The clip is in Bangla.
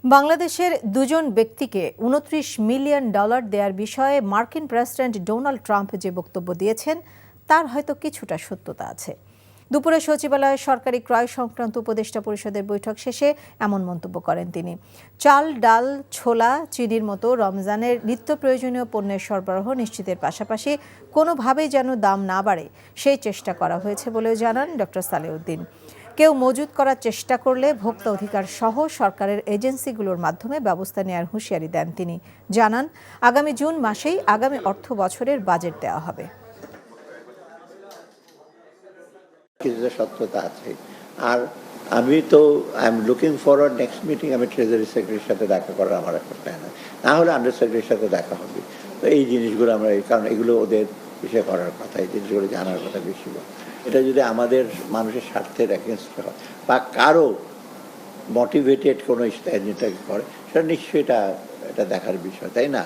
বাংলাদেশের দুজন ব্যক্তিকে $29 মিলিয়ন দেওয়ার বিষয়ে মার্কিন প্রেসিডেন্ট ডোনাল্ড ট্রাম্প যে বক্তব্য দিয়েছেন তার হয়তো কিছুটা সত্যতা আছে। দুপুরে সচিবালয়ে সরকারি ক্রয় সংক্রান্ত উপদেষ্টা পরিষদের বৈঠক শেষে এমন মন্তব্য করেন তিনি। চাল, ডাল, ছোলা, চিনির মতো রমজানের নিত্য প্রয়োজনীয় পণ্যের সরবরাহ নিশ্চিতের পাশাপাশি কোনোভাবেই যেন দাম না বাড়ে সেই চেষ্টা করা হয়েছে বলেও জানান ডক্টর সালেউদ্দিন। কেউ মজুত করার চেষ্টা করলে ভোক্তা অধিকার সহ সরকারের এজেন্সিগুলোর মাধ্যমে ব্যবস্থা নেওয়ার হুঁশিয়ারি দেন তিনি। জানান, আগামী জুন মাসেই আগামী অর্থ বছরের বাজেট দেওয়া হবে। কিছুটা সত্যতা আছে। আর আমি তো I am looking forward next meeting আমি ট্রেজারি সেক্রেটারির সাথে দেখা করার আমার একটা প্ল্যান আছে। না হলে আন্ডার সেক্রেটারির সাথে দেখা হবে। তো এই জিনিসগুলো আমরা কারণ এগুলো ওদের বিষয়ে করার কথা, এই জিনিসগুলো জানার কথা বেশি। এটা যদি আমাদের মানুষের স্বার্থের এগেনস্ট হয় বা কারো মোটিভেটেড কোনো করে সেটা নিশ্চয়ই এটা দেখার বিষয়, তাই না?